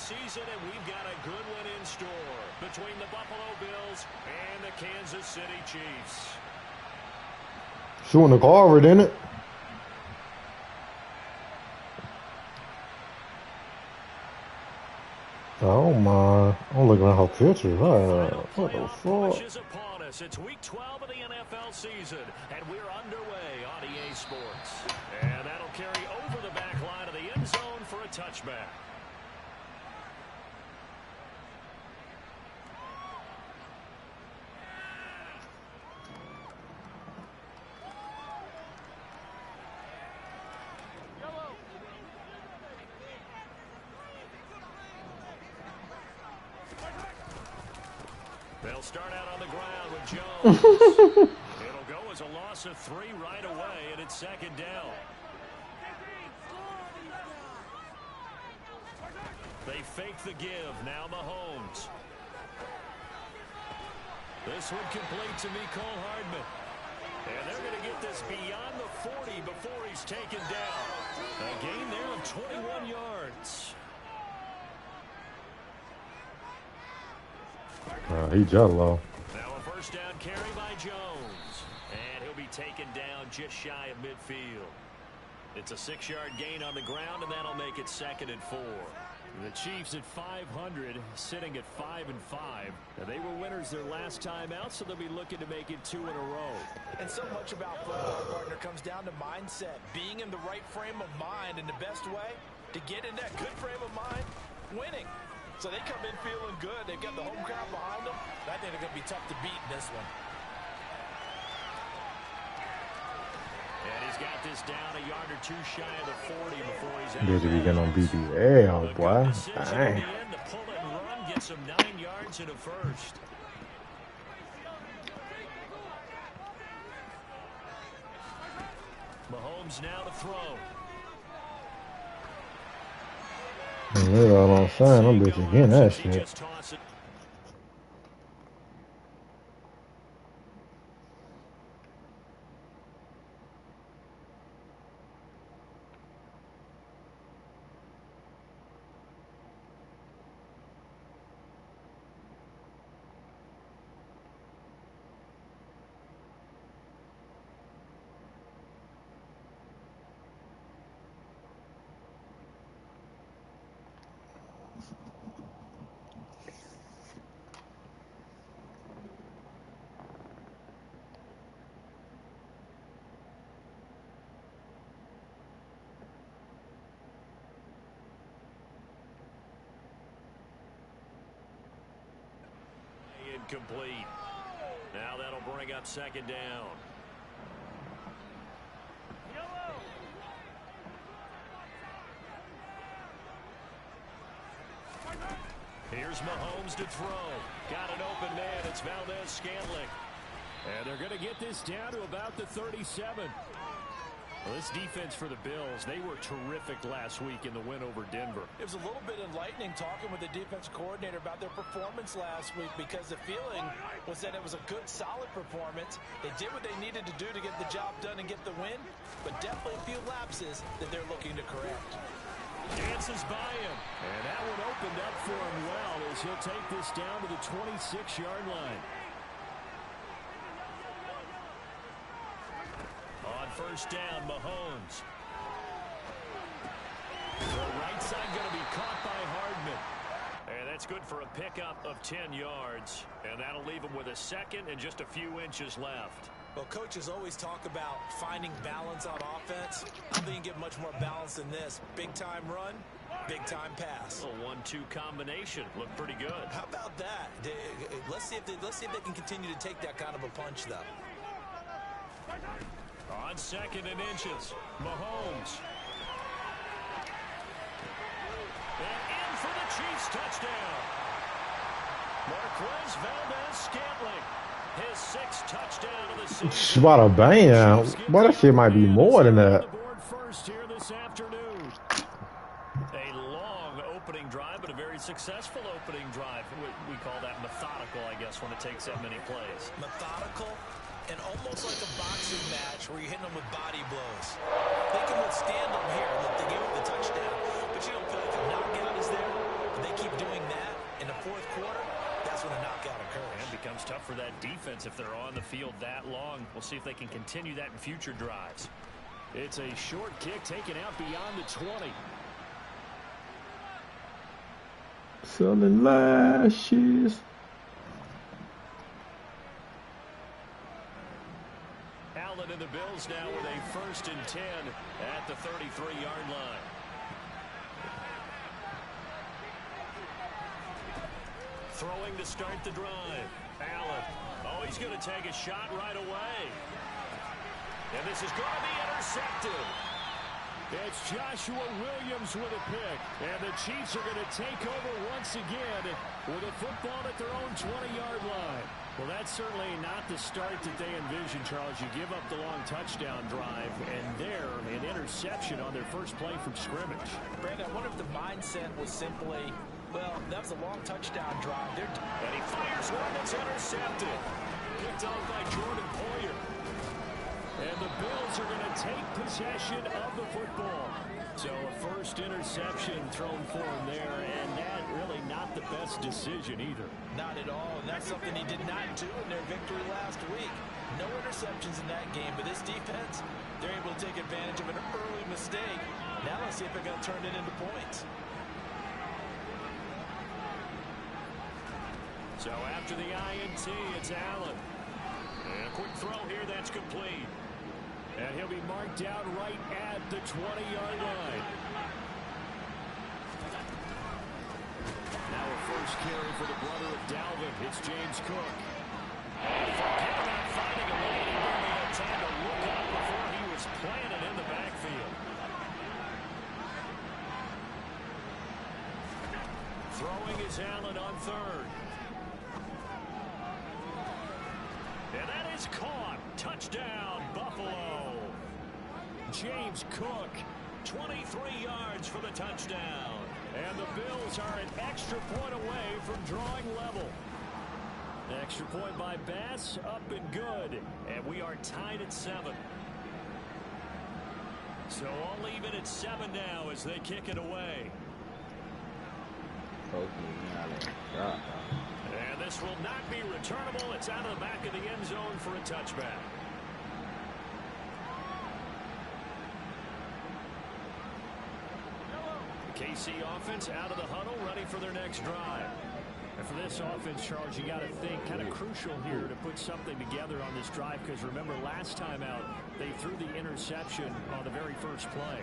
season, and we've got a good one in store between the Buffalo Bills and the Kansas City Chiefs. Shooting the car, didn't it? Oh my! I'm looking at her pictures. What the fuck? It's week 12 of the NFL season, and we're underway on EA Sports. And that'll carry over the back line of the end zone for a touchback. They'll start out on the ground with Jones. It'll go as a loss of 3 right away, and it's second down. They fake the give. Now Mahomes. This one complete to Mecole Hardman. And they're going to get this beyond the 40 before he's taken down. A gain there of 21 yards. He jello. Now a first down carry by Jones. And he'll be taken down just shy of midfield. It's a 6-yard gain on the ground, and that'll make it 2nd and 4. The Chiefs at 500, sitting at 5-5. And they were winners their last time out, so they'll be looking to make it 2 in a row. And so much about football, partner, comes down to mindset. Being in the right frame of mind, and the best way to get in that good frame of mind, winning. So they come in feeling good. They've got the home crowd behind them. I think they're going to be tough to beat in this one. And he's got this down a yard or 2 shy of the 40 before he's out. Busy weekend on BBL, boy. Dang. To pull it and run, gets him 9 yards and a first. Mahomes now to throw. That's all I'm saying. I'm bitch again that shit. Incomplete. Now that'll bring up 2nd down. Here's Mahomes to throw. Got an open man. It's Valdez-Scantling. And they're going to get this down to about the 37. Well, this defense for the Bills, they were terrific last week in the win over Denver. It was a little bit enlightening talking with the defense coordinator about their performance last week, because the feeling was that it was a good, solid performance. They did what they needed to do to get the job done and get the win, but definitely a few lapses that they're looking to correct. Dances by him, and that one opened up for him well as he'll take this down to the 26-yard line. On first down, Mahomes. The right side going to be caught by Hardman. And that's good for a pickup of 10 yards. And that'll leave him with a 2nd and just a few inches left. Well, coaches always talk about finding balance on offense. I don't think you can get much more balance than this. Big-time run, big-time pass. A 1-2 combination. Looked pretty good. How about that? Let's see if they can continue to take that kind of a punch, though. On 2nd and inches, Mahomes. And in for the Chiefs touchdown. Marquez Valdez-Scantling. His 6th touchdown of the season. What a bam. Boy, that shit might be more than that. First here this afternoon. A long opening drive, but a very successful opening drive. We call that methodical, I guess, when it takes that many plays. Methodical and almost like a boxing match where you're hitting them with body blows. They can withstand them here. Look, they gave up the touchdown, but you don't feel like the knockout is there. But they that defense if they're on the field that long. We'll see if they can continue that in future drives. It's a short kick taken out beyond the 20. Selling lashes. Allen and the Bills now with a 1st and 10 at the 33-yard line. Throwing to start the drive. Allen. Oh, he's going to take a shot right away. And this is going to be intercepted. It's Joshua Williams with a pick. And the Chiefs are going to take over once again with a football at their own 20-yard line. Well, that's certainly not the start that they envisioned, Charles. You give up the long touchdown drive, and there, an interception on their first play from scrimmage. Brandon, I wonder if the mindset was simply, well, that was a long touchdown drive. And he fires one that's intercepted. Picked off by Jordan Poyer. And the Bills are going to take possession of the football. So a first interception thrown for him there, and that really not the best decision either. Not at all, and that's something he did not do in their victory last week. No interceptions in that game, but this defense, they're able to take advantage of an early mistake. Now let's see if they're going to turn it into points. So after the INT, it's Allen. And a quick throw here, that's complete. And he'll be marked out right at the 20-yard line. Now a first carry for the brother of Dalvin. It's James Cook. Forget about finding a lane. He barely had time to look up before he was planted in the backfield. Throwing is Allen on 3rd. And that is caught. Touchdown, Buffalo. James Cook, 23 yards for the touchdown. And the Bills are an extra point away from drawing level. Extra point by Bass, up and good. And we are tied at 7. So all even at 7 now as they kick it away. And this will not be returnable. It's out of the back of the end zone for a touchback. The KC offense out of the huddle, ready for their next drive. And for this offense, Charles, you got to think kind of crucial here to put something together on this drive, because remember last time out they threw the interception on the very first play.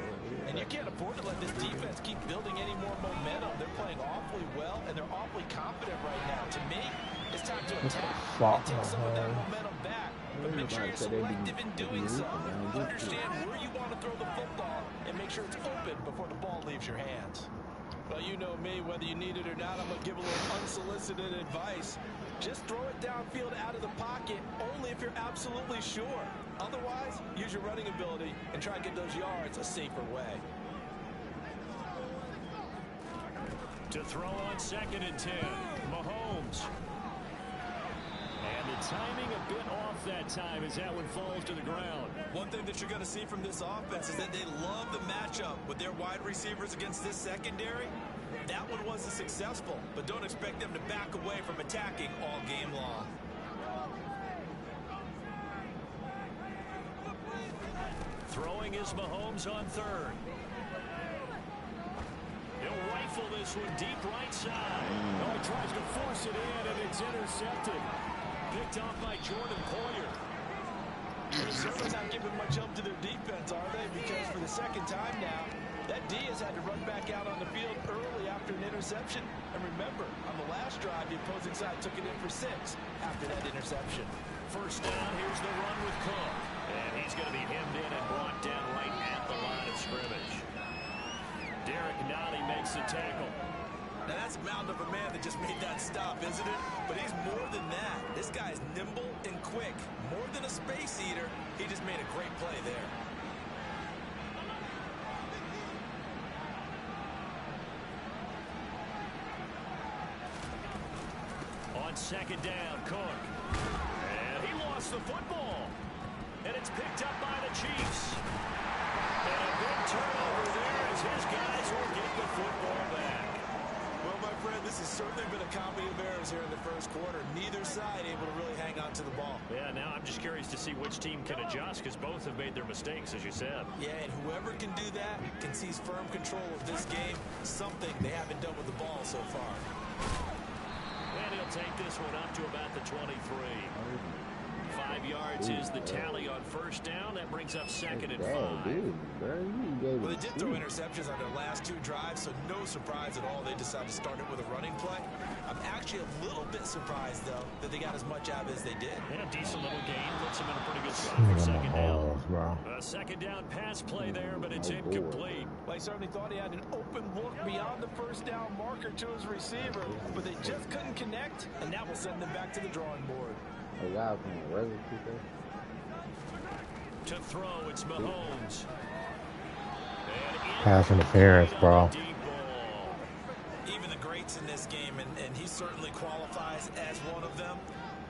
And you can't afford to let this defense keep building any more momentum. They're playing awfully well, and they're awfully confident right now. To me, it's time to attack and take some of that momentum back. But make sure you're selective in doing so. Understand where you want to throw the football and make sure it's open before the ball leaves your hands. Well, you know me, whether you need it or not, I'm going to give a little unsolicited advice. Just throw it downfield out of the pocket only if you're absolutely sure. Otherwise, use your running ability and try and get those yards a safer way. To throw on 2nd and 10, Mahomes. And the timing a bit off that time as that one falls to the ground. One thing that you're going to see from this offense is that they love the matchup with their wide receivers against this secondary. That one wasn't successful, but don't expect them to back away from attacking all game long. Throwing is Mahomes on 3rd. He'll rifle this one deep right side. Oh, he tries to force it in, and it's intercepted. Picked off by Jordan Poyer. The Steelers not giving much help to their defense, are they? Because for the second time now, that Diaz had to run back out on the field early after an interception. And remember, on the last drive, the opposing side took it in for 6 after that interception. First down, here's the run with Cook. And he's going to be hemmed in and brought down right at the line of scrimmage. Derek Nottie makes the tackle. Now that's a mound of a man that just made that stop, isn't it? But he's more than that. This guy is nimble and quick. More than a space eater, he just made a great play there. On 2nd down, Cook. And he lost the football. And it's picked up by the Chiefs. And a big turnover there as his guys will get the football back. Well, my friend, this is certainly been a comedy of errors here in the first quarter. Neither side able to really hang on to the ball. Yeah, now I'm just curious to see which team can adjust because both have made their mistakes, as you said. Yeah, and whoever can do that can seize firm control of this game, something they haven't done with the ball so far. And he'll take this one up to about the 23. 5 yards is the tally on first down. That brings up second and 5. Well, they did throw interceptions on their last 2 drives, so no surprise at all they decided to start it with a running play. I'm actually a little bit surprised, though, that they got as much out as they did. Yeah, decent little gain. Puts them in a pretty good spot for second down. A second down pass play there, but it's incomplete. Well, he certainly thought he had an open look beyond the first down marker to his receiver, but they just couldn't connect, and that will send them back to the drawing board. To throw, it's Mahomes. Pass interference, bro. Even the greats in this game, and he certainly qualifies as one of them,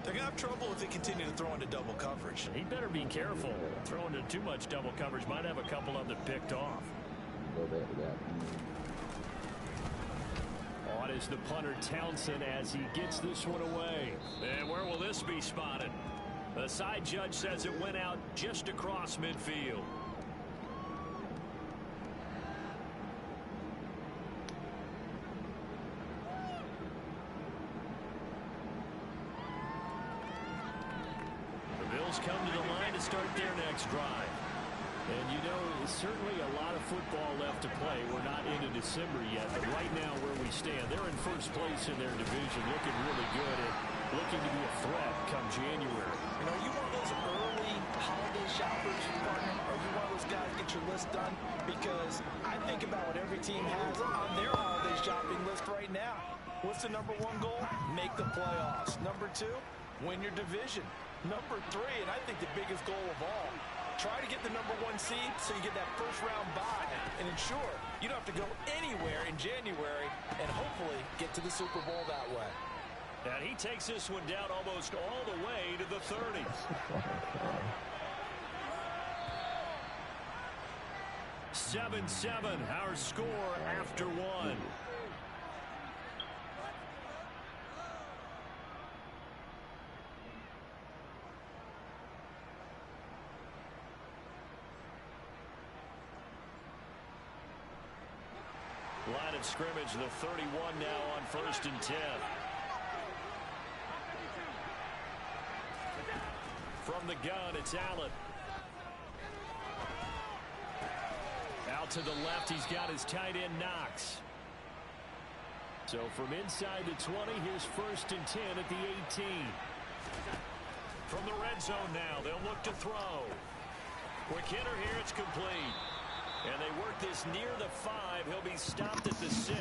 they're going to have trouble if they continue to throw into double coverage. He better be careful. Throwing into too much double coverage might have a couple of them picked off. On is the punter Townsend as he gets this one away. And where will this be spotted? The side judge says it went out just across midfield. The Bills come to the line to start their next drive. And you know, certainly a lot of football left to play. We're not into December yet, but right now where we stand, they're in first place in their division, looking really good and looking to be a threat come January. You know, are you one of those early holiday shoppers, partner? Are you one of those guys get your list done? Because I think about what every team has on their holiday shopping list right now. What's the number 1 goal? Make the playoffs. Number 2, win your division. Number 3, and I think the biggest goal of all, try to get the number 1 seed so you get that first round bye and ensure you don't have to go anywhere in January and hopefully get to the Super Bowl that way. And he takes this one down almost all the way to the 30. (7-7) our score after 1. Line of scrimmage, the 31 now on 1st and 10. From the gun, it's Allen. Out to the left, he's got his tight end, Knox. So from inside the 20, here's 1st and 10 at the 18. From the red zone now, they'll look to throw. Quick hitter here, it's complete. And they work this near the 5. He'll be stopped at the 6.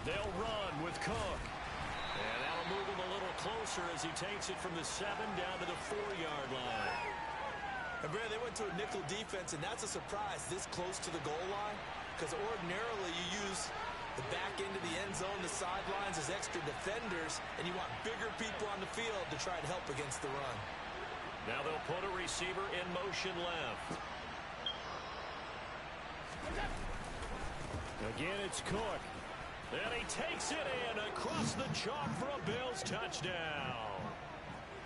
They'll run with Cook. And that'll move him a little closer as he takes it from the 7 down to the 4-yard line. And Brad, they went to a nickel defense, and that's a surprise this close to the goal line, because ordinarily you use the back end of the end zone, the sidelines as extra defenders, and you want bigger people on the field to try and help against the run. Now they'll put a receiver in motion left. Again, it's Cook. And he takes it in across the chalk for a Bills touchdown.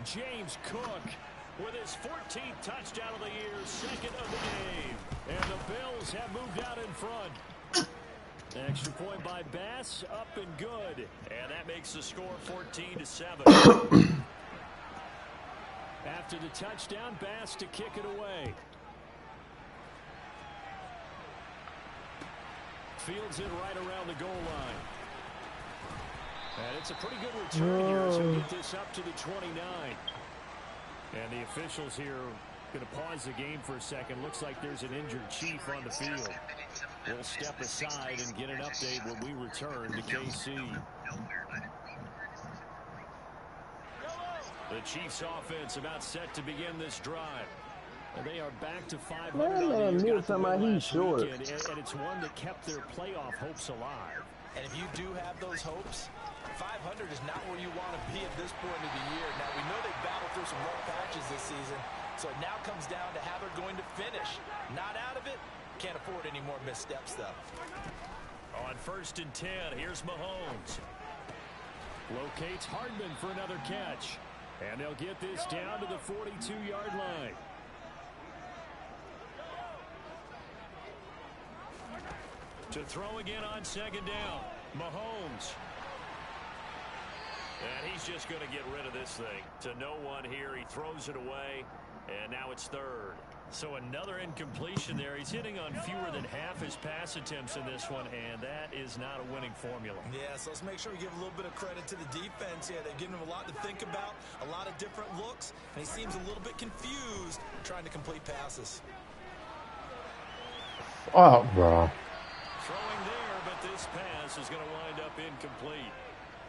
James Cook with his 14th touchdown of the year, 2nd of the game. And the Bills have moved out in front. Extra point by Bass, up and good. And that makes the score 14-7. After the touchdown, Bass to kick it away. Fields it right around the goal line. And it's a pretty good return here as we get this up to the 29. And the officials here going to pause the game for a second. Looks like there's an injured Chief on the field. We'll step aside and get an update when we return to KC. The Chiefs offense about set to begin this drive. And they are back to 500 on the year. And it's one that kept their playoff hopes alive. And if you do have those hopes, 500 is not where you want to be at this point of the year. Now, we know they through some rough patches this season. So it now comes down to how they're going to finish. Not out of it. Can't afford any more missteps, though. On 1st and 10, here's Mahomes. Locates Hardman for another catch. And they'll get this down to the 42-yard line. To throw again on 2nd down. Mahomes. And he's just going to get rid of this thing. To no one here. He throws it away. And now it's 3rd. So another incompletion there. He's hitting on fewer than half his pass attempts in this one, and that is not a winning formula. Yeah, so let's make sure we give a little bit of credit to the defense here. They've given him a lot to think about, a lot of different looks, and he seems a little bit confused trying to complete passes. Oh, bro. Throwing there, but this pass is going to wind up incomplete.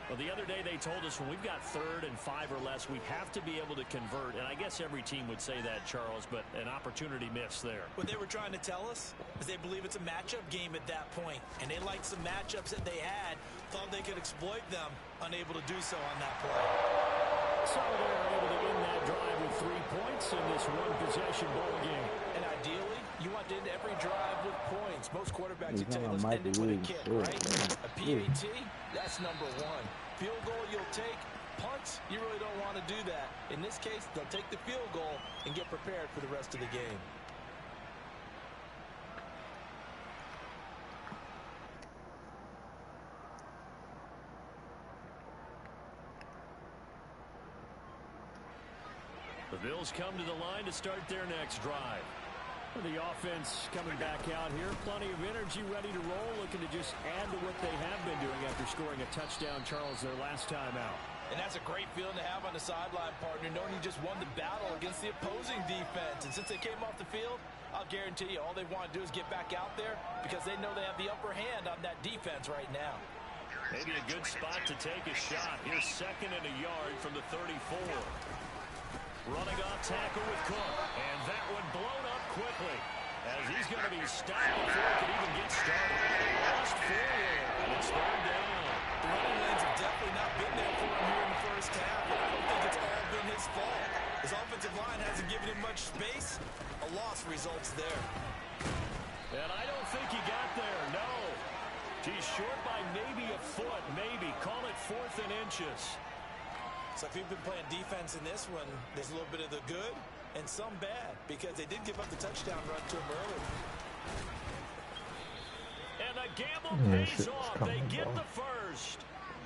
Well, the other day they told us when we've got 3rd and 5 or less, we have to be able to convert. And I guess every team would say that, Charles, but an opportunity missed there. What they were trying to tell us is they believe it's a matchup game at that point. And they liked some matchups that they had, thought they could exploit them, unable to do so on that play. So they're able to win that drive with 3 points in this one-possession ball game. And ideally, you want to end every drive with points. Most quarterbacks you tell you, let's end it with a kick, right? A PAT, that's number 1. Field goal you'll take. Punts, you really don't want to do that. In this case, they'll take the field goal and get prepared for the rest of the game. The Bills come to the line to start their next drive. The offense coming back out here. Plenty of energy, ready to roll, looking to just add to what they have been doing after scoring a touchdown, Charles, their last time out. And that's a great feeling to have on the sideline, partner, knowing you just won the battle against the opposing defense. And since they came off the field, I'll guarantee you all they want to do is get back out there because they know they have the upper hand on that defense right now. Maybe a good spot to take a shot. Here's 2nd and a yard from the 34. Running off tackle with Cook. And that one blown up quickly as he's going to be stopped before he can even get started. Lost forward. And it's 3rd down. The running lanes have definitely not been there for him here in the first half. And I don't think it's all been his fault. His offensive line hasn't given him much space. A loss results there. And I don't think he got there, no. He's short by maybe a foot, maybe. Call it 4th and inches. So if you've been playing defense in this one, there's a little bit of the good and some bad because they did give up the touchdown run to him earlier. And the gamble pays off. They get the first.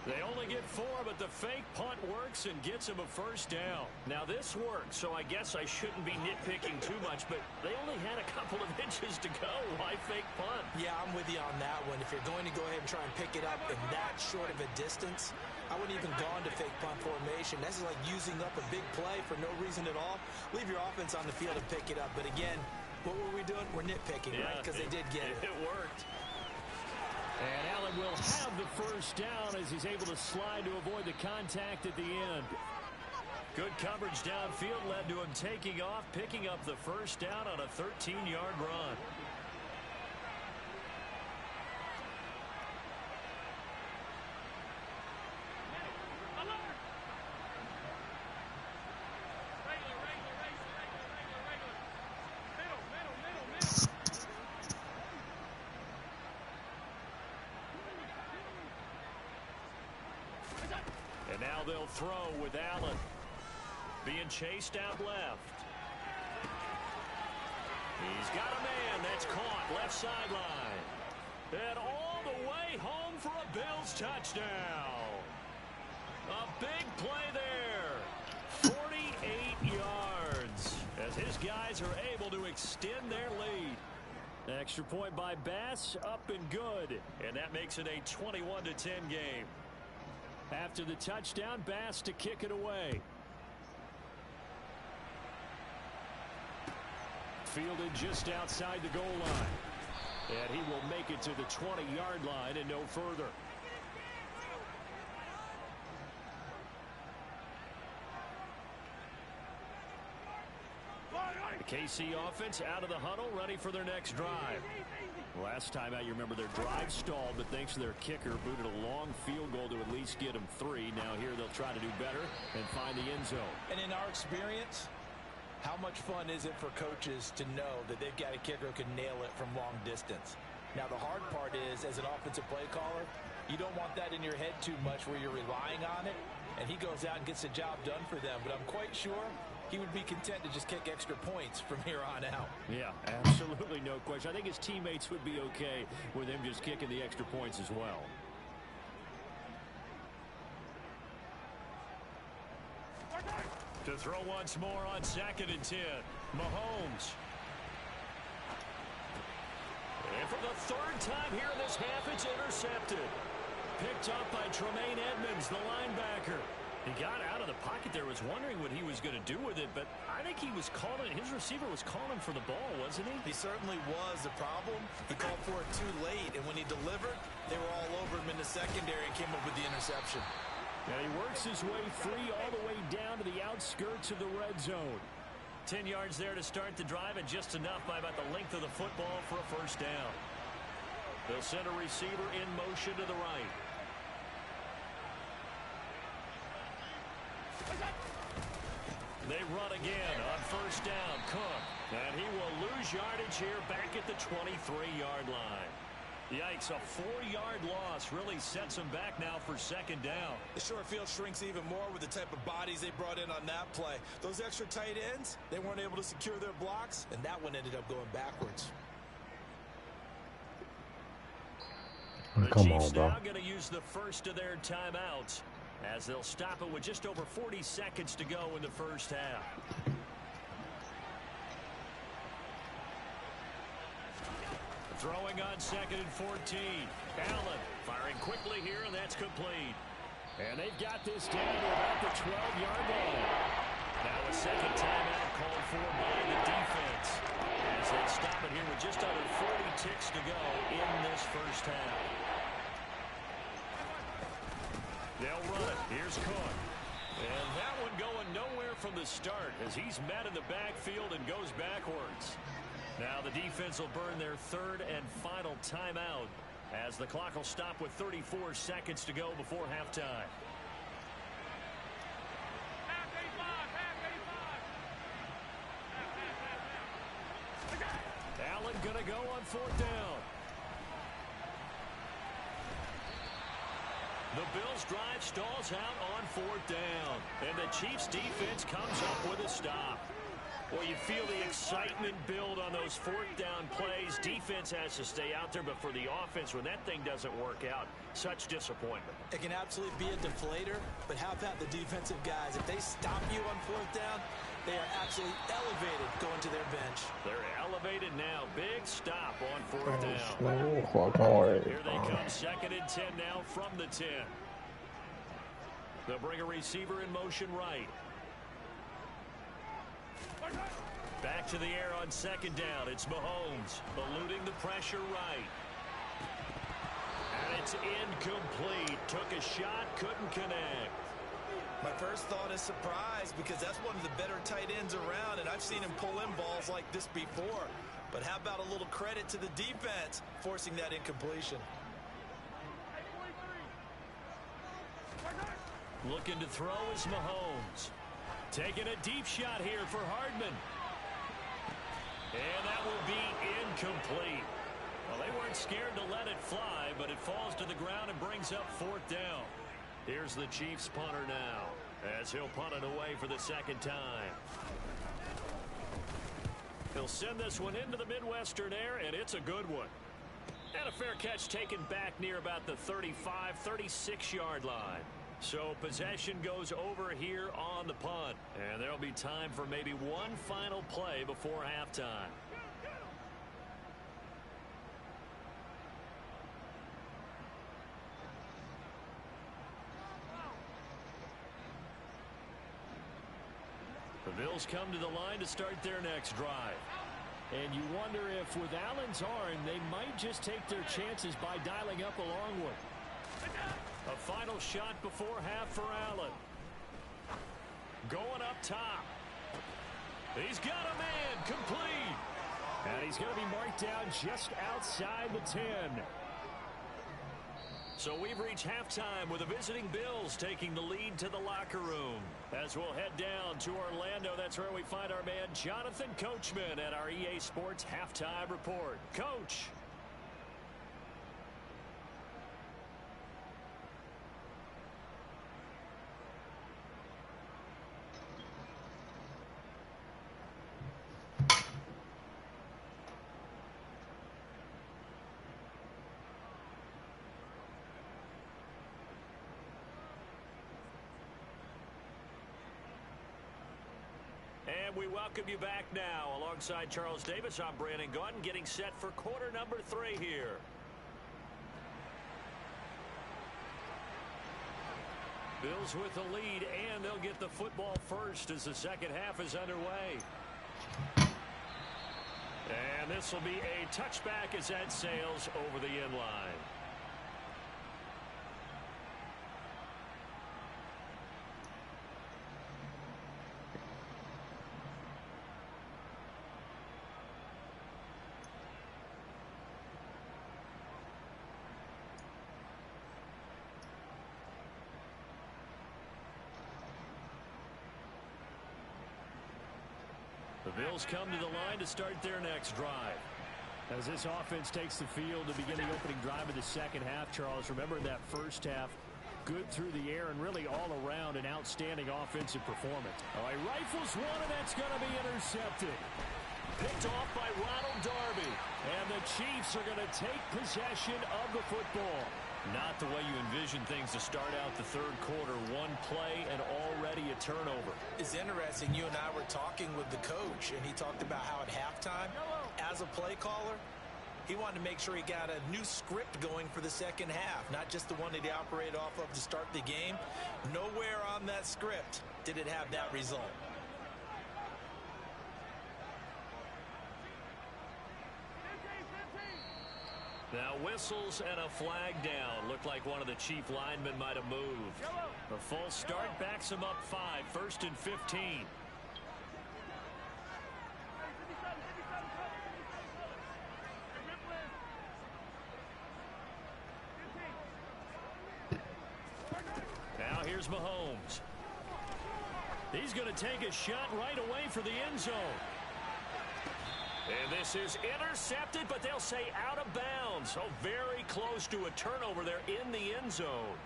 They only get 4, but the fake punt works and gets him a 1st down. Now, this works, so I guess I shouldn't be nitpicking too much, but they only had a couple of inches to go. Why fake punt? Yeah, I'm with you on that one. If you're going to go ahead and try and pick it up in that short of a distance, I wouldn't even gone to fake punt formation. This is like using up a big play for no reason at all. Leave your offense on the field and pick it up. But again, what were we doing? We're nitpicking, right? Because they did get it. It worked. And Allen will have the 1st down as he's able to slide to avoid the contact at the end. Good coverage downfield led to him taking off, picking up the 1st down on a 13-yard run. And now they'll throw with Allen. Being chased out left. He's got a man that's caught left sideline. And all the way home for a Bills touchdown. A big play there. 48 yards as his guys are able to extend their lead. Extra point by Bass, up and good. And that makes it a 21-10 game. After the touchdown, Bass to kick it away. Fielded just outside the goal line. And he will make it to the 20-yard line and no further. The KC offense out of the huddle, ready for their next drive. Last time out, you remember their drive stalled, but thanks to their kicker, booted a long field goal to at least get them 3. Now here they'll try to do better and find the end zone. And in our experience, how much fun is it for coaches to know that they've got a kicker who can nail it from long distance? Now, the hard part is, as an offensive play caller, you don't want that in your head too much where you're relying on it, and he goes out and gets the job done for them. But I'm quite sure he would be content to just kick extra points from here on out. Yeah, absolutely no question. I think his teammates would be okay with him just kicking the extra points as well. To throw once more on 2nd and 10. Mahomes. And for the 3rd time here in this half, it's intercepted. Picked up by Tremaine Edmonds, the linebacker. He got out of the pocket there, was wondering what he was going to do with it, but I think he was calling, his receiver was calling for the ball, wasn't he? He certainly was. The problem, he called for it too late, and when he delivered, they were all over him in the secondary and came up with the interception. And he works his way free all the way down to the outskirts of the red zone. 10 yards there to start the drive, and just enough by about the length of the football for a 1st down. They'll send a receiver in motion to the right. They run again on 1st down. Cook. And he will lose yardage here back at the 23-yard line. Yikes, a 4-yard loss really sets them back now for 2nd down. The short field shrinks even more with the type of bodies they brought in on that play. Those extra tight ends, they weren't able to secure their blocks, and that one ended up going backwards. The Chiefs now going to use the first of their timeouts as they'll stop it with just over 40 seconds to go in the 1st half. Throwing on 2nd and 14. Allen firing quickly here, and that's complete. And they've got this down to about the 12-yard line. Now a 2nd timeout called for by the defense as they stop it here with just under 40 ticks to go in this 1st half. They'll run it. Here's Cook. And that one going nowhere from the start as he's met in the backfield and goes backwards. Now the defense will burn their 3rd and final timeout as the clock will stop with 34 seconds to go before halftime. Allen going to go on 4th down. The Bills' drive stalls out on 4th down, and the Chiefs' defense comes up with a stop. Well, you feel the excitement build on those 4th down plays. Defense has to stay out there, but for the offense, when that thing doesn't work out, such disappointment. It can absolutely be a deflator, but how about the defensive guys? If they stop you on 4th down, they are absolutely elevated going to their bench. They're elevated now. Big stop on 4th down. Here they come, 2nd and 10 now from the 10. They'll bring a receiver in motion right. Back to the air on 2nd down. It's Mahomes eluding the pressure right. And it's incomplete. Took a shot, couldn't connect. My first thought is surprise because that's one of the better tight ends around, and I've seen him pull in balls like this before. But how about a little credit to the defense forcing that incompletion? Looking to throw is Mahomes. Taking a deep shot here for Hardman. And that will be incomplete. Well, they weren't scared to let it fly, but it falls to the ground and brings up 4th down. Here's the Chiefs punter now as he'll punt it away for the 2nd time. He'll send this one into the Midwestern air, and it's a good one. And a fair catch taken back near about the 35, 36-yard line. So possession goes over here on the punt. And there'll be time for maybe one final play before halftime. The Bills come to the line to start their next drive. And you wonder if with Allen's arm, they might just take their chances by dialing up a long one. A final shot before half for Allen. Going up top. He's got a man complete. And he's going to be marked down just outside the 10. So we've reached halftime with the visiting Bills taking the lead to the locker room. As we'll head down to Orlando, that's where we find our man Jonathan Coachman at our EA Sports Halftime Report. Coach. And we welcome you back now. Alongside Charles Davis, I'm Brandon Gaudin, getting set for quarter number 3 here. Bills with the lead, and they'll get the football first as the second half is underway. And this will be a touchback as that sails over the end line. The Bills come to the line to start their next drive. As this offense takes the field to begin the opening drive of the second half, Charles, remember that first half, good through the air and really all around an outstanding offensive performance. Oh, he rifles one, and that's going to be intercepted. Picked off by Ronald Darby. And the Chiefs are going to take possession of the football. Not the way you envision things to start out the third quarter. One play and already a turnover. It's interesting. You and I were talking with the coach, and he talked about how at halftime, as a play caller, he wanted to make sure he got a new script going for the second half, not just the one that he operated off of to start the game. Nowhere on that script did it have that result. Now whistles and a flag down. Looked like one of the Chief linemen might have moved. A false start backs him up 5. 1st and 15. Now here's Mahomes. He's going to take a shot right away for the end zone. And this is intercepted, but they'll say out of bounds. So very close to a turnover there in the end zone.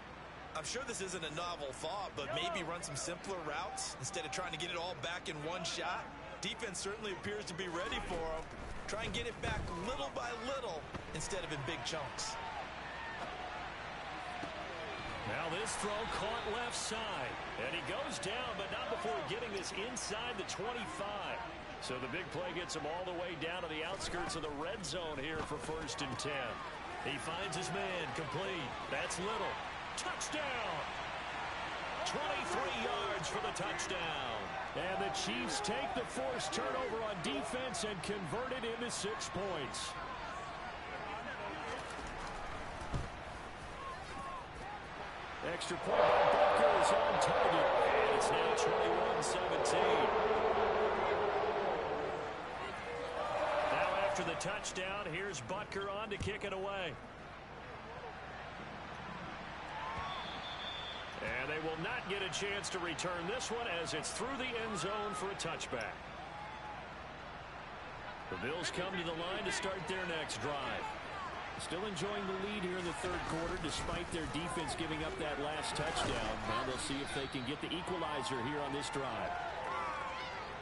I'm sure this isn't a novel thought, but maybe run some simpler routes instead of trying to get it all back in one shot. Defense certainly appears to be ready for him. Try and get it back little by little instead of in big chunks. Now this throw caught left side. And he goes down, but not before getting this inside the 25. So the big play gets him all the way down to the outskirts of the red zone here for 1st and 10. He finds his man complete. That's Little. Touchdown! 23 yards for the touchdown. And the Chiefs take the forced turnover on defense and convert it into 6 points. Extra point by Butker is on target. And it's now 21-17. After the touchdown, here's Butker on to kick it away. And they will not get a chance to return this one as it's through the end zone for a touchback. The Bills come to the line to start their next drive. Still enjoying the lead here in the third quarter despite their defense giving up that last touchdown. Now they'll see if they can get the equalizer here on this drive.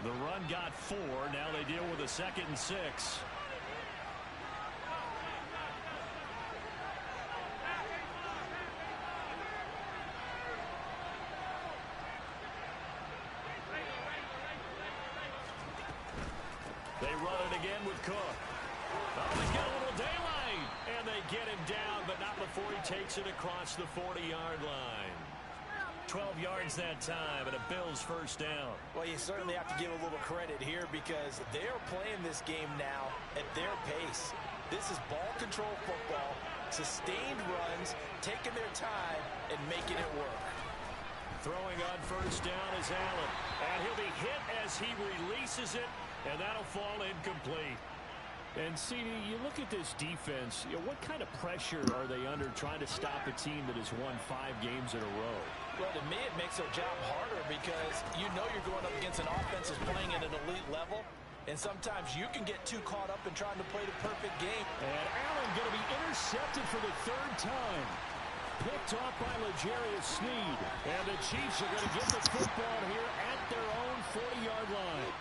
The run got 4. Now they deal with a 2nd and 6. They run it again with Cook. Oh, he's got a little daylight. And they get him down, but not before he takes it across the 40-yard line. 12 yards that time, and a Bills first down. Well, you certainly have to give a little credit here because they're playing this game now at their pace. This is ball control football, sustained runs, taking their time, and making it work. Throwing on first down is Allen. And he'll be hit as he releases it, and that'll fall incomplete. And, CD, you look at this defense, what kind of pressure are they under trying to stop a team that has won 5 games in a row? Well, to me, it makes their job harder because you know you're going up against an offense that's playing at an elite level, and sometimes you can get too caught up in trying to play the perfect game. And Allen going to be intercepted for the 3rd time. Picked off by L'Jarius Sneed. And the Chiefs are going to get the football here at their own 40-yard line.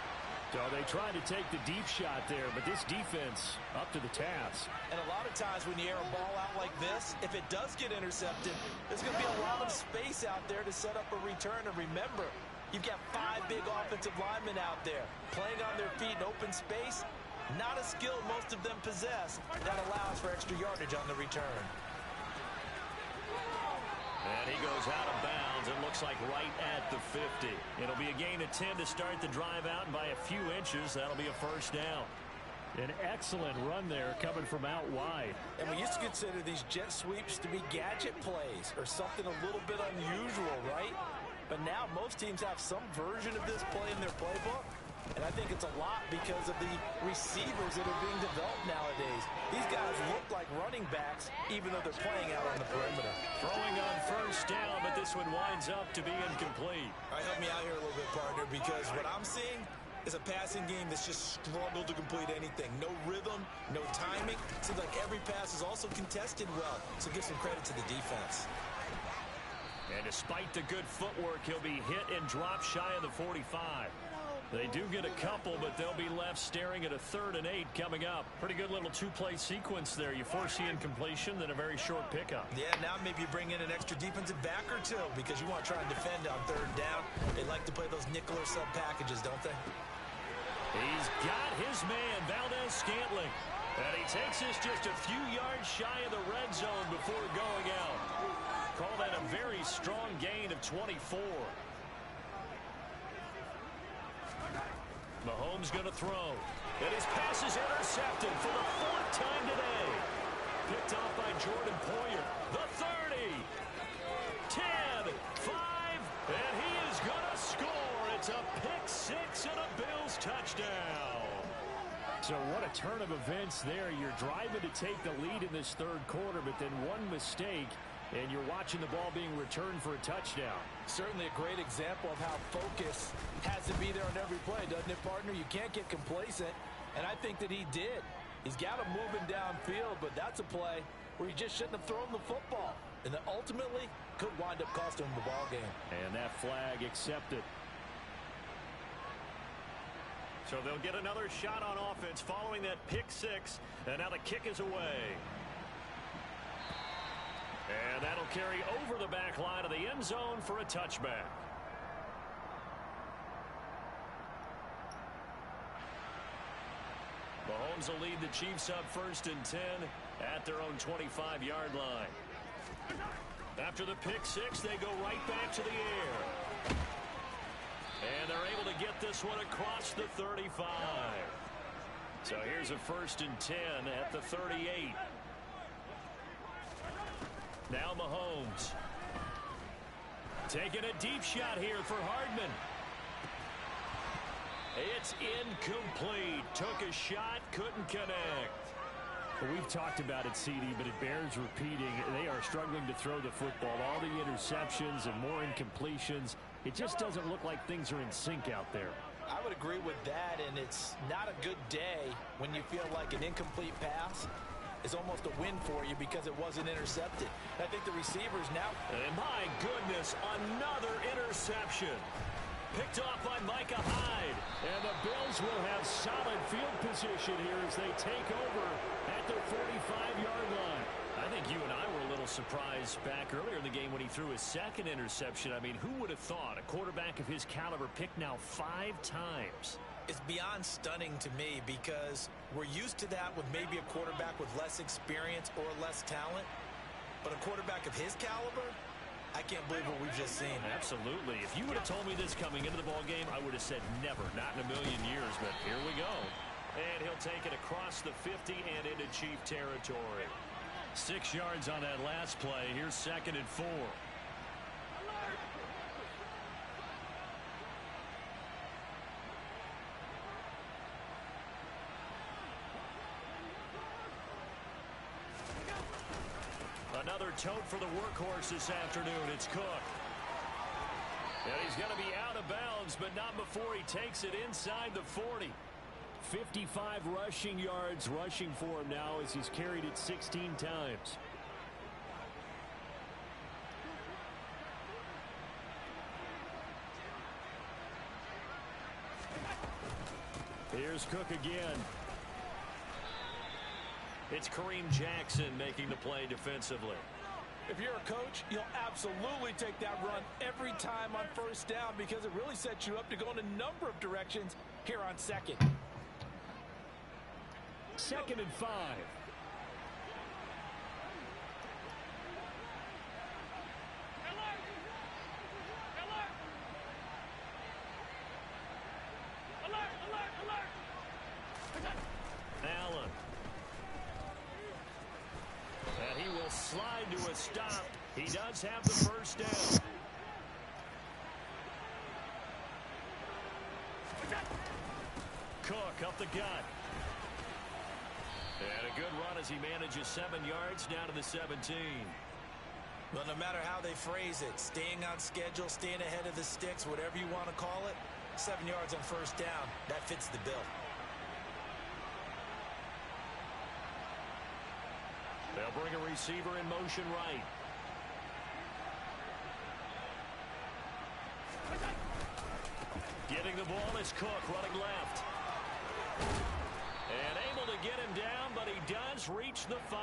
So they tried to take the deep shot there, but this defense up to the task. And a lot of times when you air a ball out like this, if it does get intercepted, there's going to be a lot of space out there to set up a return. And remember, you've got 5 big offensive linemen out there playing on their feet in open space. Not a skill most of them possess. That allows for extra yardage on the return. And he goes out of bounds. It looks like right at the 50. It'll be a gain of 10 to start the drive out, and by a few inches, that'll be a 1st down. An excellent run there coming from out wide. And we used to consider these jet sweeps to be gadget plays or something a little bit unusual, right? But now most teams have some version of this play in their playbook. And I think it's a lot because of the receivers that are being developed nowadays. These guys look like running backs, even though they're playing out on the perimeter. Throwing on 1st down, but this one winds up to be incomplete. All right, help me out here a little bit, partner, because what I'm seeing is a passing game that's just struggled to complete anything. No rhythm, no timing. Seems like every pass is also contested well. So give some credit to the defense. And despite the good footwork, he'll be hit and dropped shy of the 45. They do get a couple, but they'll be left staring at a 3rd and 8 coming up. Pretty good little 2-play sequence there. You force the incompletion, then a very short pickup. Yeah, now maybe you bring in an extra defensive back or 2 because you want to try and defend on 3rd down. They like to play those nickel or sub packages, don't they? He's got his man, Valdez-Scantling. And he takes us just a few yards shy of the red zone before going out. Call that a very strong gain of 24. Mahomes going to throw. And his pass is intercepted for the 4th time today. Picked off by Jordan Poyer. The 30. 10. 5. And he is going to score. It's a pick 6 and a Bills touchdown. So what a turn of events there. You're driving to take the lead in this 3rd quarter, but then one mistake, and you're watching the ball being returned for a touchdown. Certainly a great example of how focus has to be there on every play, doesn't it, partner? You can't get complacent, and I think that he did. He's got him moving downfield, but that's a play where he just shouldn't have thrown the football. And that ultimately could wind up costing him the ball game. And that flag accepted. So they'll get another shot on offense following that pick 6, and now the kick is away. And that'll carry over the back line of the end zone for a touchback. Mahomes will lead the Chiefs up 1st and 10 at their own 25-yard line. After the pick 6, they go right back to the air. And they're able to get this one across the 35. So here's a 1st and 10 at the 38. Now Mahomes. Taking a deep shot here for Hardman. It's incomplete. Took a shot, couldn't connect. Well, we've talked about it, CD, but it bears repeating. They are struggling to throw the football. All the interceptions and more incompletions. It just doesn't look like things are in sync out there. I would agree with that, and it's not a good day when you feel like an incomplete pass is almost a win for you because it wasn't intercepted. I think the receivers now... And my goodness, another interception. Picked off by Micah Hyde. And the Bills will have solid field position here as they take over at their 45-yard line. I think you and I were a little surprised back earlier in the game when he threw his 2nd interception. I mean, who would have thought a quarterback of his caliber picked now 5 times? It's beyond stunning to me because we're used to that with maybe a quarterback with less experience or less talent. But a quarterback of his caliber, I can't believe what we've just seen. Absolutely. If you would have told me this coming into the ball game, I would have said never, not in a million years. But here we go. And he'll take it across the 50 and into Chief territory. 6 yards on that last play. Here's 2nd and 4. receiver tote for the workhorse this afternoon. It's Cook. And he's going to be out of bounds, but not before he takes it inside the 40. 55 rushing yards rushing for him now as he's carried it 16 times. Here's Cook again. It's Kareem Jackson making the play defensively. If you're a coach, you'll absolutely take that run every time on first down because it really sets you up to go in a number of directions here on second. 2nd and 5. Allen. And he will slide to a stop. He does have the first down. Cook up the gut. And a good run as he manages 7 yards down to the 17. Well, no matter how they phrase it, staying on schedule, staying ahead of the sticks, whatever you want to call it, 7 yards on first down, that fits the bill. They'll bring a receiver in motion right. Getting the ball is Cook running left. And able to get him down, but he does reach the 5.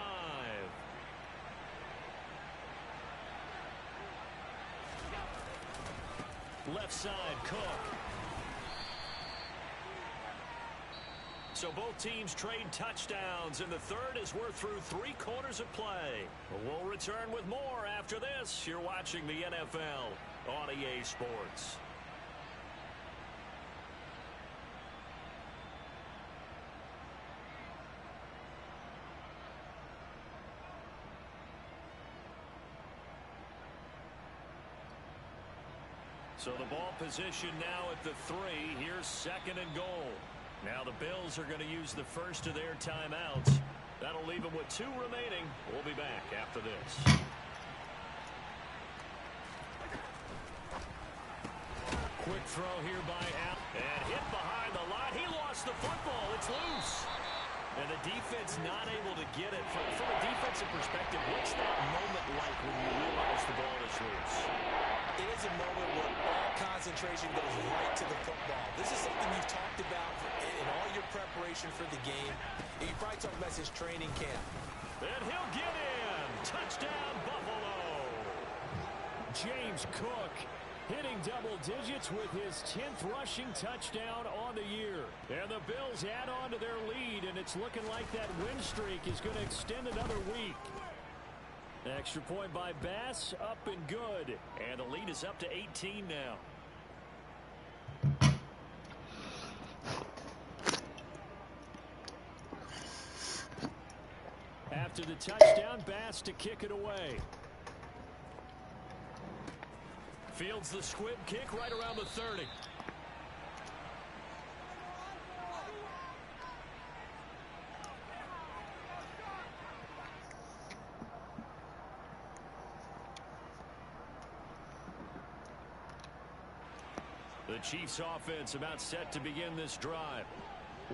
Left side, Cook. So both teams trade touchdowns, and the third as we're through 3 quarters of play. We'll return with more after this. You're watching the NFL on EA Sports. So the ball position now at the 3. Here's 2nd and goal. Now the Bills are going to use the first of their timeouts. That'll leave them with 2 remaining. We'll be back after this. Quick throw here by Allen. And hit behind the line. He lost the football. It's loose. And the defense not able to get it. From a defensive perspective, what's that moment like when you realize the ball is loose? It is a moment where all concentration goes right to the football. This is something you've talked about in all your preparation for the game. You probably talked about his training camp. And he'll get in. Touchdown, Buffalo. James Cook hitting double digits with his 10th rushing touchdown on the year. And the Bills add on to their lead, and it's looking like that win streak is going to extend another week. Extra point by Bass, up and good. And the lead is up to 18 now. After the touchdown, Bass to kick it away. Fields the squib kick right around the 30. The Chiefs offense about set to begin this drive.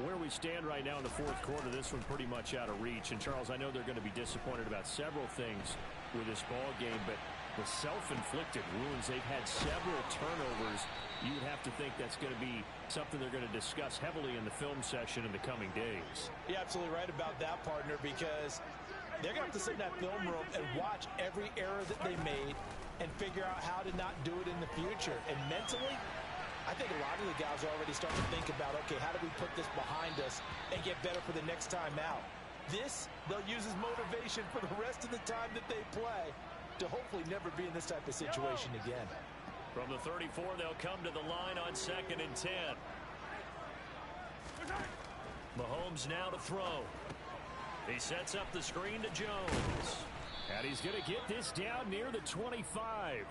Where we stand right now in the 4th quarter, this one pretty much out of reach. And Charles, I know they're going to be disappointed about several things with this ball game, but the self-inflicted wounds, they've had several turnovers. You would have to think that's going to be something they're going to discuss heavily in the film session in the coming days. You're absolutely right about that, partner, because they're going to have to sit in that film room and watch every error that they made and figure out how to not do it in the future. And mentally, I think a lot of the guys are already starting to think about, okay, how do we put this behind us and get better for the next time out? This, they'll use as motivation for the rest of the time that they play to hopefully never be in this type of situation again. From the 34, they'll come to the line on 2nd and 10. Mahomes now to throw. He sets up the screen to Jones. And he's going to get this down near the 25.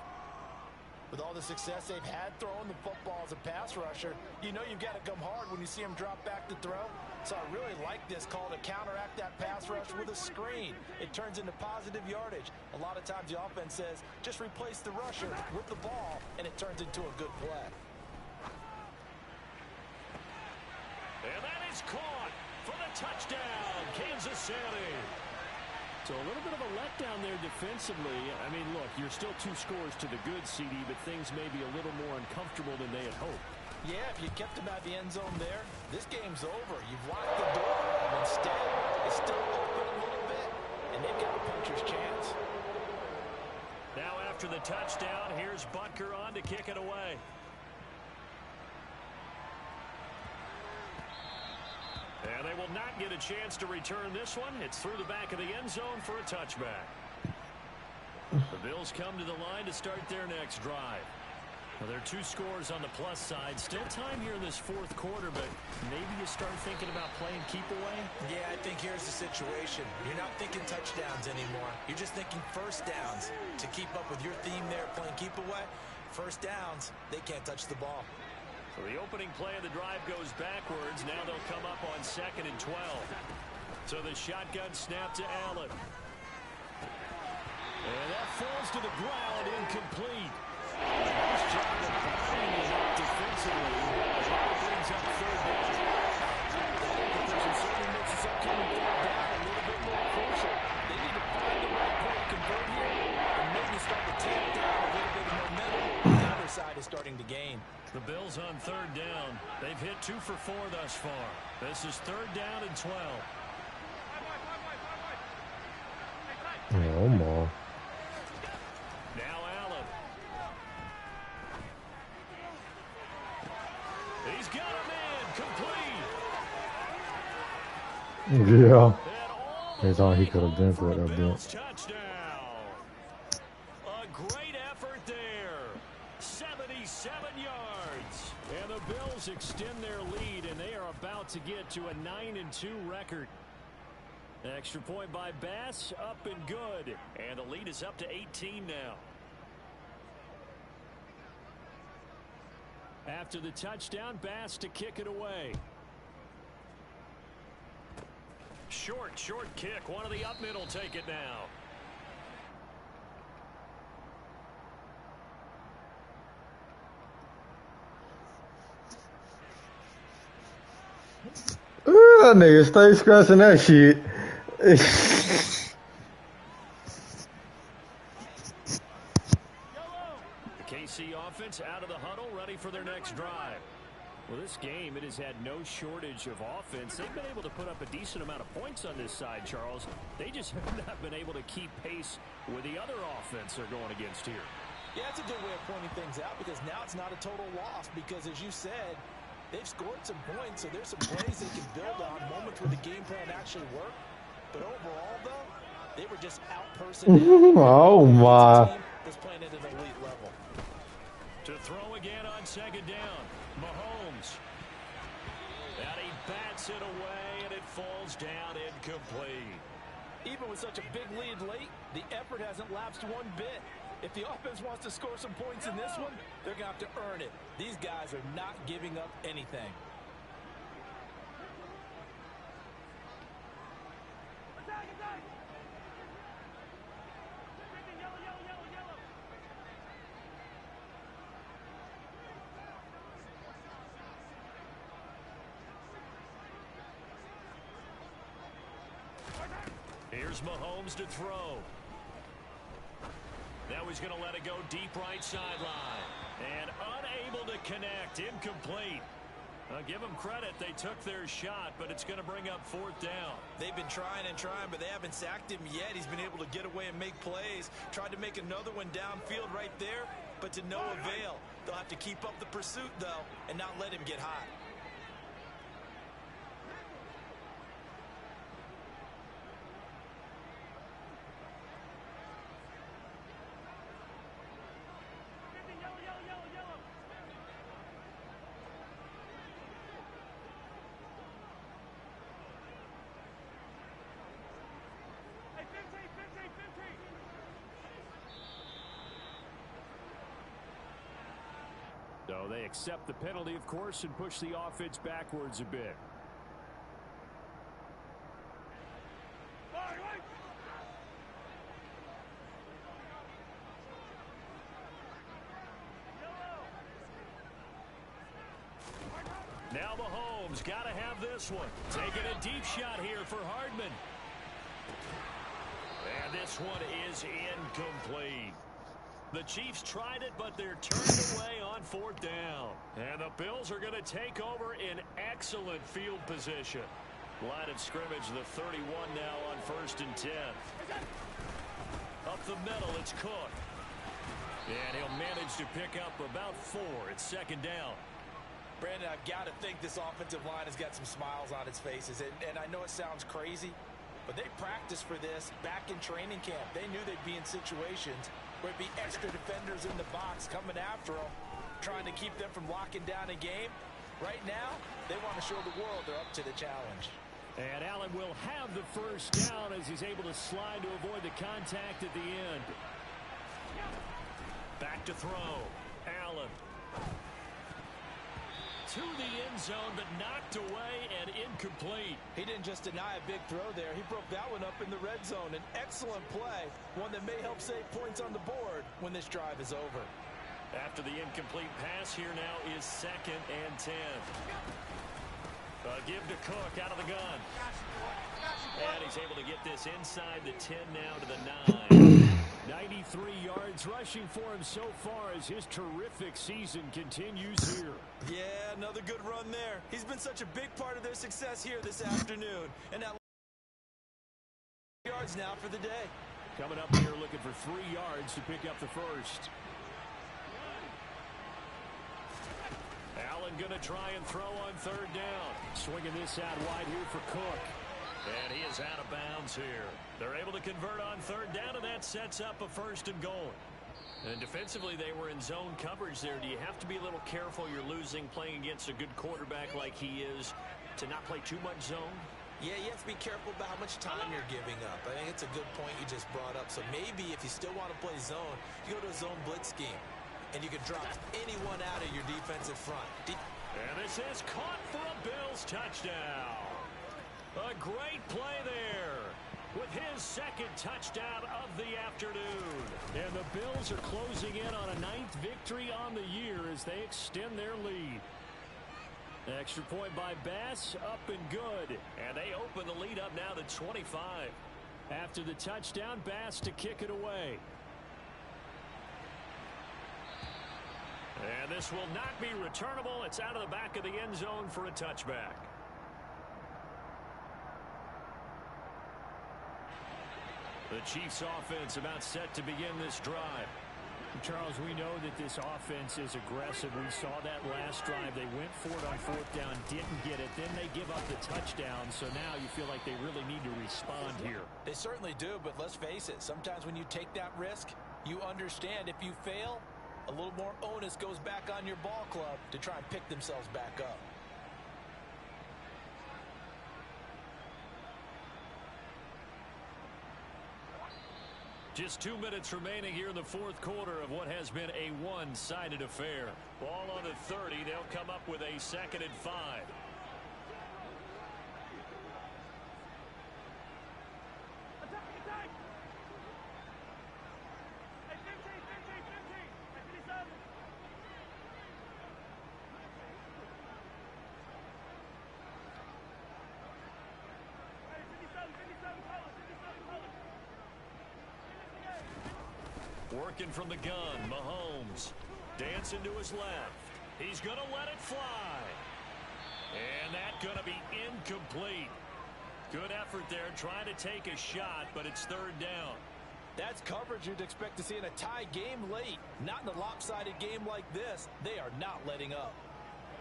With all the success they've had throwing the football as a pass rusher, you know you've got to come hard when you see them drop back to throw. So I really like this call to counteract that pass rush with a screen. It turns into positive yardage. A lot of times the offense says, just replace the rusher with the ball, and it turns into a good play. And that is caught for the touchdown, Kansas City. So a little bit of a letdown there defensively. I mean, look, you're still 2 scores to the good, CD, but things may be a little more uncomfortable than they had hoped. Yeah, if you kept them out of the end zone there, this game's over. You've locked the door. Instead, it's still open a little bit, and they've got a puncher's chance. Now after the touchdown, here's Butker on to kick it away. And they will not get a chance to return this one. It's through the back of the end zone for a touchback. The Bills come to the line to start their next drive. Well, there are 2 scores on the plus side. Still time here in this 4th quarter, but maybe you start thinking about playing keep away? Yeah, I think here's the situation. You're not thinking touchdowns anymore. You're just thinking first downs. To keep up with your theme there, playing keep away, first downs, they can't touch the ball. So the opening play of the drive goes backwards. Now they'll come up on 2nd and 12. So the shotgun snap to Allen. And that falls to the ground, incomplete. Nice job of binding it up defensively. That brings up 3rd down. Because it certainly makes this upcoming 3rd down a little bit more crucial. They need to find the right play to convert here and maybe start to tamp down a little bit of momentum. The other side is starting to gain. The Bills on 3rd down. They've hit 2 for 4 thus far. This is 3rd down and 12. Oh, my. Now Allen. He's got him in. Complete. Yeah. That's all he could have done for that bit. Touchdown. A great effort there. 77 yards. And the Bills extend their lead, and they are about to get to a 9-2 record. Extra point by Bass, up and good. And the lead is up to 18 now. After the touchdown, Bass to kick it away. Short kick. One of the up middle take it now. That nigga stay scratching that shit. The KC offense out of the huddle, ready for their next drive. Well, this game, it has had no shortage of offense. They've been able to put up a decent amount of points on this side, Charles. They just have not been able to keep pace with the other offense they're going against here. Yeah, that's a good way of pointing things out because now it's not a total loss because, as you said, they've scored some points, so there's some plays they can build on, moments where the game plan actually worked. But overall, though, they were just out-personed. Oh, my. Team was playing at an elite level. To throw again on 2nd down, Mahomes. And he bats it away, and it falls down incomplete. Even with such a big lead late, the effort hasn't lapsed one bit. If the offense wants to score some points in this one, they're going to have to earn it. These guys are not giving up anything. Here's Mahomes to throw. Now he's going to let it go deep right sideline. And unable to connect. Incomplete. Give them credit. They took their shot, but it's going to bring up 4th down. They've been trying and trying, but they haven't sacked him yet. He's been able to get away and make plays. Tried to make another one downfield right there, but to no avail. They'll have to keep up the pursuit, though, and not let him get hot. So they accept the penalty, of course, and push the offense backwards a bit. Now Mahomes got to have this one. Taking a deep shot here for Hardman. And this one is incomplete. The Chiefs tried it, but they're turned away on 4th down. And the Bills are going to take over in excellent field position. Line of scrimmage, the 31 now on 1st and 10. Up the middle, it's Cook. And he'll manage to pick up about 4. It's 2nd down. Brandon, I've got to think this offensive line has got some smiles on its faces. And I know it sounds crazy, but they practiced for this back in training camp. They knew they'd be in situations where it'd be extra defenders in the box coming after them, trying to keep them from locking down a game. Right now, they want to show the world they're up to the challenge. And Allen will have the 1st down as he's able to slide to avoid the contact at the end. Back to throw. Allen. To the end zone, but knocked away and incomplete. He didn't just deny a big throw there. He broke that one up in the red zone. An excellent play, one that may help save points on the board when this drive is over. After the incomplete pass, here now is 2nd and 10. Give to Cook out of the gun. And he's able to get this inside the 10 now to the 9. 93 yards rushing for him so far as his terrific season continues here. Yeah, another good run there. He's been such a big part of their success here this afternoon. And now yards now for the day. Coming up here looking for 3 yards to pick up the 1st. Allen going to try and throw on 3rd down. Swinging this out wide here for Cook. And he is out of bounds here. They're able to convert on 3rd down, and that sets up a 1st and goal. And defensively, they were in zone coverage there. Do you have to be a little careful? You're losing playing against a good quarterback like he is to not play too much zone? Yeah, you have to be careful about how much time you're giving up. I think it's a good point you just brought up. So maybe if you still want to play zone, you go to a zone blitz scheme. And you can drop anyone out of your defensive front. And this is caught for a Bills touchdown. A great play there with his 2nd touchdown of the afternoon. And the Bills are closing in on a 9th victory on the year as they extend their lead. Extra point by Bass, up and good. And they open the lead up now to 25. After the touchdown, Bass to kick it away. And this will not be returnable. It's out of the back of the end zone for a touchback. The Chiefs offense about set to begin this drive. Charles, we know that this offense is aggressive. We saw that last drive. They went for it on 4th down, didn't get it. Then they give up the touchdown. So now you feel like they really need to respond here. They certainly do, but let's face it. Sometimes when you take that risk, you understand if you fail, a little more onus goes back on your ball club to try and pick themselves back up. Just 2 minutes remaining here in the 4th quarter of what has been a one-sided affair. Ball on the 30. They'll come up with a 2nd and 5. Working from the gun, Mahomes. Dancing to his left. He's going to let it fly. And that's going to be incomplete. Good effort there trying to take a shot, but it's 3rd down. That's coverage you'd expect to see in a tie game late. Not in a lopsided game like this. They are not letting up.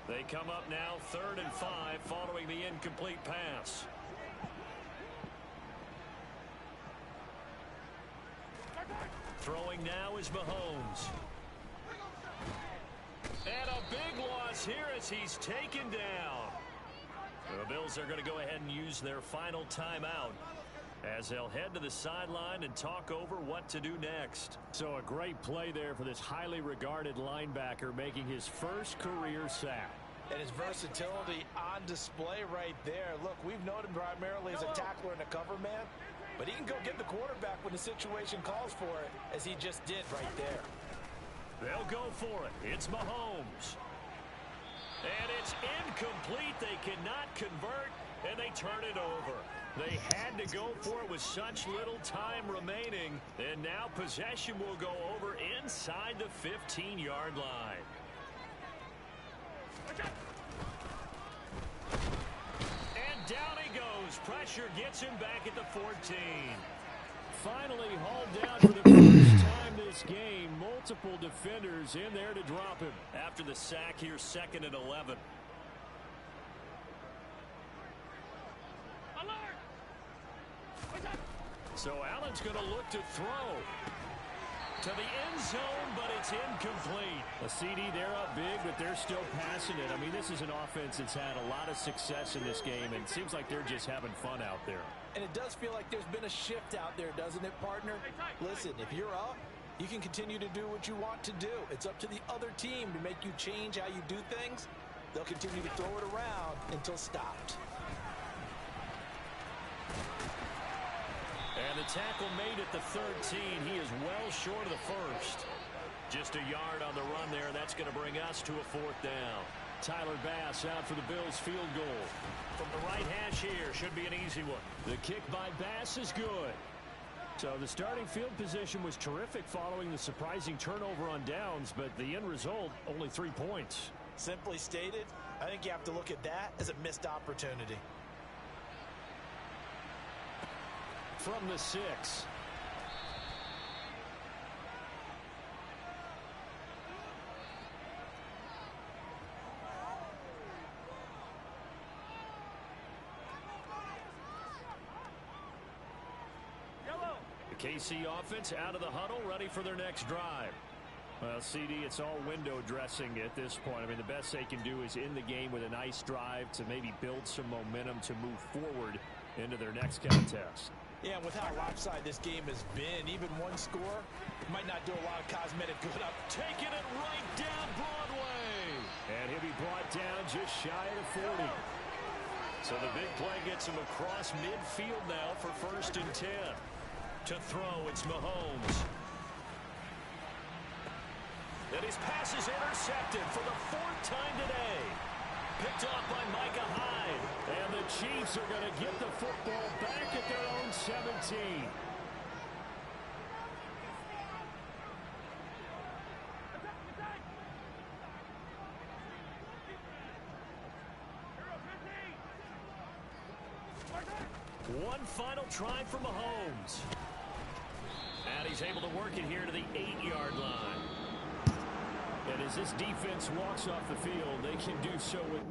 They come up now 3rd and 5 following the incomplete pass. Throwing now is Mahomes. And a big loss here as he's taken down. The Bills are going to go ahead and use their final timeout. as they'll head to the sideline and talk over what to do next. So a great play there for this highly regarded linebacker making his first career sack. And his versatility on display right there. Look, we've known him primarily as a tackler and a cover man, but he can go get the quarterback when the situation calls for it, as he just did right there. They'll go for it. It's Mahomes. And it's incomplete. They cannot convert, and they turn it over. They had to go for it with such little time remaining, and now possession will go over inside the 15-yard line. And down he goes. Pressure gets him back at the 14. Finally hauled down for the first time this game. Multiple defenders in there to drop him. After the sack, here's 2nd and 11. So Allen's going to look to throw to the end zone, but it's incomplete. A CD, they're up big, but they're still passing it. I mean, this is an offense that's had a lot of success in this game, and it seems like they're just having fun out there. And it does feel like there's been a shift out there, doesn't it, partner? Listen, if you're up, you can continue to do what you want to do. It's up to the other team to make you change how you do things. They'll continue to throw it around until stopped. And the tackle made at the 13. He is well short of the first. Just a yard on the run there, and that's going to bring us to a 4th down. Tyler Bass out for the Bills field goal. From the right hash here, should be an easy one. The kick by Bass is good. So the starting field position was terrific following the surprising turnover on downs, but the end result, only 3 points. Simply stated, I think you have to look at that as a missed opportunity. From the 6. The KC offense out of the huddle, ready for their next drive. Well, CD, it's all window dressing at this point. I mean, the best they can do is in the game with a nice drive to maybe build some momentum to move forward into their next contest. Yeah, with how lopsided this game has been, even one score might not do a lot of cosmetic good. Up, taking it right down Broadway. And he'll be brought down just shy of the 40. So the big play gets him across midfield now for 1st and 10. To throw, it's Mahomes. And his pass is intercepted for the 4th time today. Picked off by Micah Hyde. And the Chiefs are going to get the football back at their own 17. One final try for Mahomes. And he's able to work it here to the 8-yard line. And as this defense walks off the field, they can do so with